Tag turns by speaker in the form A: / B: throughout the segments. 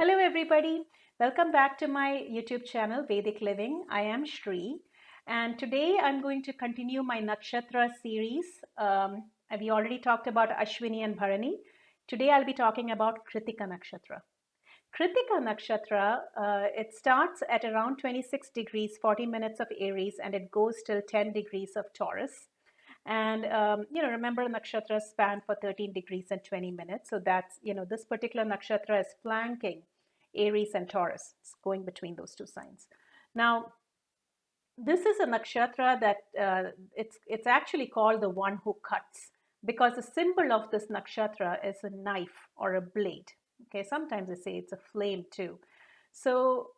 A: Hello, everybody. Welcome back to my YouTube channel, Vedic Living. I am Shri, and today I'm going to continue my Nakshatra series. We already talked about Ashwini and Bharani. Today I'll be talking about Krittika Nakshatra. Krittika Nakshatra, it starts at around 26 degrees, 40 minutes of Aries, and it goes till 10 degrees of Taurus. And, remember nakshatras span for 13 degrees and 20 minutes. So that's, this particular nakshatra is flanking Aries and Taurus. It's going between those two signs. Now, this is a nakshatra that it's actually called the one who cuts, because the symbol of this nakshatra is a knife or a blade. Okay, sometimes they say it's a flame too. So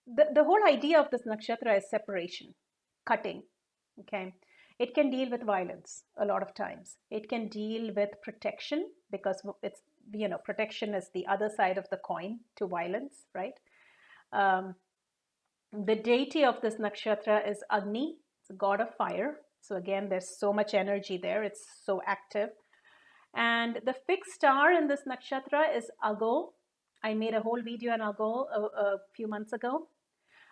A: the whole idea of this nakshatra is separation, cutting. Okay, it can deal with violence a lot of times. It can deal with protection, because it's, protection is the other side of the coin to violence, right? um, the deity of this nakshatra is Agni. It's a god of fire. So again, there's so much energy there. It's so active. And the fixed star in this nakshatra is Ago. I made a whole video on Ago a few months ago,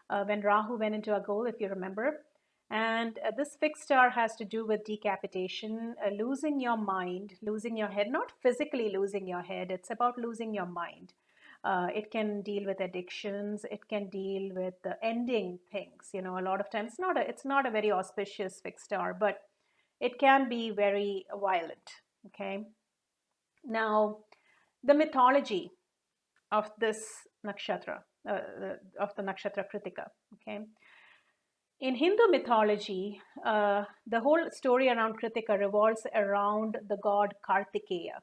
A: when Rahu went into Agol, if you remember. And this fixed star has to do with decapitation, losing your mind, losing your head, not physically losing your head. It's about losing your mind. It can deal with addictions. It can deal with ending things. A lot of times it's not a very auspicious fixed star, but it can be very violent. Okay. Now, the mythology of this nakshatra, of the nakshatra Krittika. Okay. In Hindu mythology, the whole story around Krittika revolves around the god Kartikeya.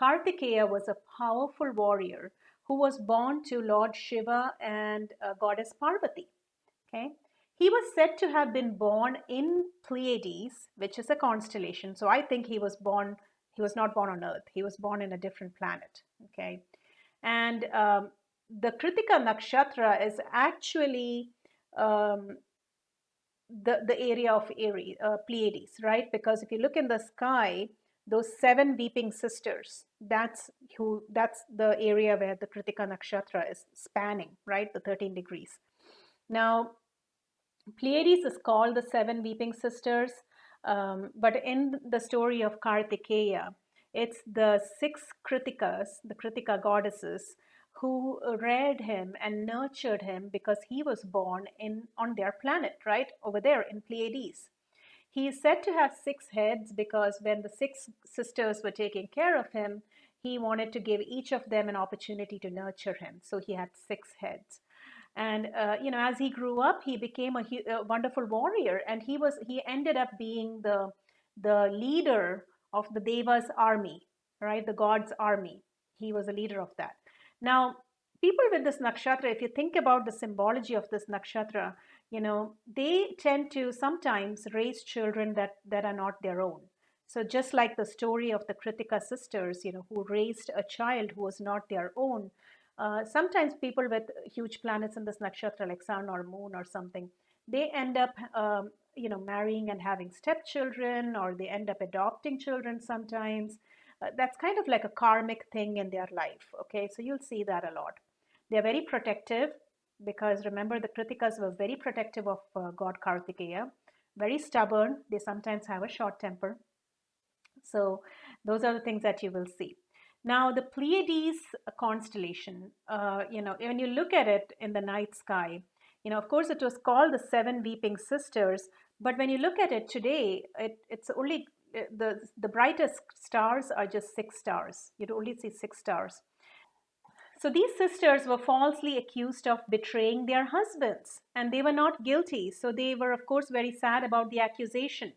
A: Kartikeya was a powerful warrior who was born to Lord Shiva and goddess Parvati. Okay, he was said to have been born in Pleiades, which is a constellation. So I think he was born. He was not born on Earth. He was born in a different planet. Okay, and the Krittika nakshatra is actually um, the area of Aries, Pleiades, right? Because if you look in the sky, those seven weeping sisters, that's the area where the Krittika nakshatra is spanning, right? The 13 degrees. Now, Pleiades is called the seven weeping sisters, but in the story of Kartikeya, it's the six Kritikas, the Kritika goddesses, who reared him and nurtured him because he was born on their planet, right over there in Pleiades. He is said to have six heads because when the six sisters were taking care of him, he wanted to give each of them an opportunity to nurture him. So he had six heads. And as he grew up, he became a wonderful warrior, and he ended up being the leader of the Devas army, right? The gods army. He was a leader of that. Now, people with this nakshatra, if you think about the symbology of this nakshatra, they tend to sometimes raise children that are not their own. So just like the story of the Kritika sisters, who raised a child who was not their own, sometimes people with huge planets in this nakshatra, like sun or moon or something, they end up, marrying and having stepchildren, or they end up adopting children sometimes. That's kind of like a karmic thing in their life. Okay, so you'll see that a lot. They're very protective, because remember, the Kritikas were very protective of God Kartikeya, very stubborn. They sometimes have a short temper. So those are the things that you will see. Now, the Pleiades constellation, when you look at it in the night sky, of course, it was called the Seven Weeping Sisters. But when you look at it today, it's only the brightest stars are just six stars. You'd only see six stars. So these sisters were falsely accused of betraying their husbands, and they were not guilty. So they were, of course, very sad about the accusation.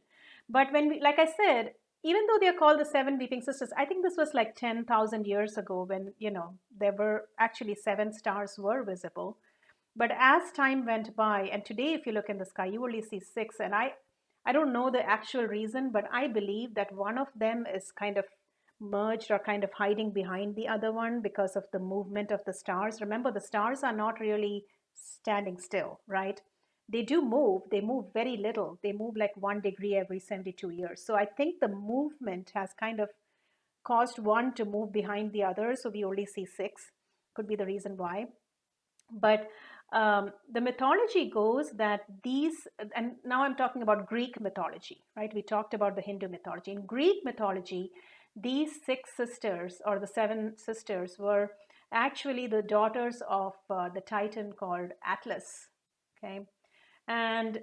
A: But like I said, even though they're called the seven weeping sisters, I think this was like 10,000 years ago when, there were actually seven stars were visible. But as time went by, and today, if you look in the sky, you only see six. And I don't know the actual reason, but I believe that one of them is kind of merged or kind of hiding behind the other one because of the movement of the stars. Remember, the stars are not really standing still, right? They do move. They move very little. They move like 1 degree every 72 years. So I think the movement has kind of caused one to move behind the other. So we only see six, could be the reason why. But the mythology goes that these, and now I'm talking about Greek mythology, right? We talked about the Hindu mythology. In Greek mythology, these six sisters or the seven sisters were actually the daughters of the Titan called Atlas. Okay. And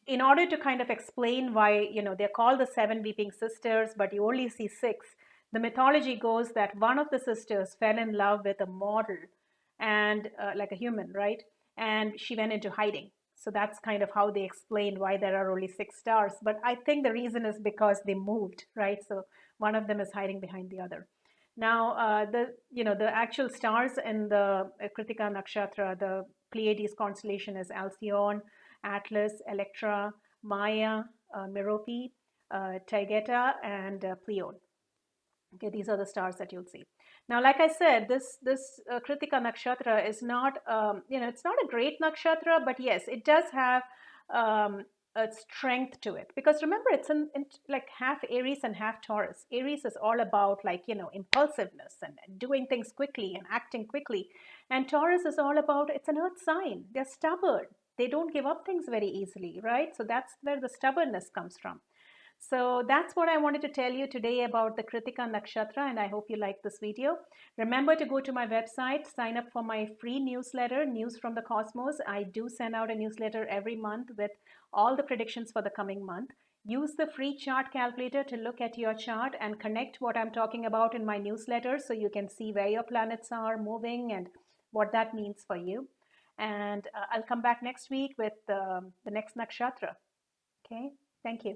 A: in order to kind of explain why, they're called the seven weeping sisters, but you only see six, the mythology goes that one of the sisters fell in love with a mortal and like a human, right? And she went into hiding. So that's kind of how they explain why there are only six stars. But I think the reason is because they moved, right? So one of them is hiding behind the other. Now, the actual stars in the Krittika Nakshatra, the Pleiades constellation is Alcyone, Atlas, Electra, Maya, Merope, Taygeta, and Pleione. Okay, these are the stars that you'll see. Now, like I said, this Krittika Nakshatra is not, it's not a great nakshatra, but yes, it does have um, a strength to it. Because remember, it's in like half Aries and half Taurus. Aries is all about like, impulsiveness and doing things quickly and acting quickly. And Taurus is all about, it's an earth sign. They're stubborn. They don't give up things very easily, right? So that's where the stubbornness comes from. So that's what I wanted to tell you today about the Krittika Nakshatra, and I hope you like this video. Remember to go to my website, sign up for my free newsletter, News from the Cosmos. I do send out a newsletter every month with all the predictions for the coming month. Use the free chart calculator to look at your chart and connect what I'm talking about in my newsletter so you can see where your planets are moving and what that means for you. And I'll come back next week with the next nakshatra. Okay, thank you.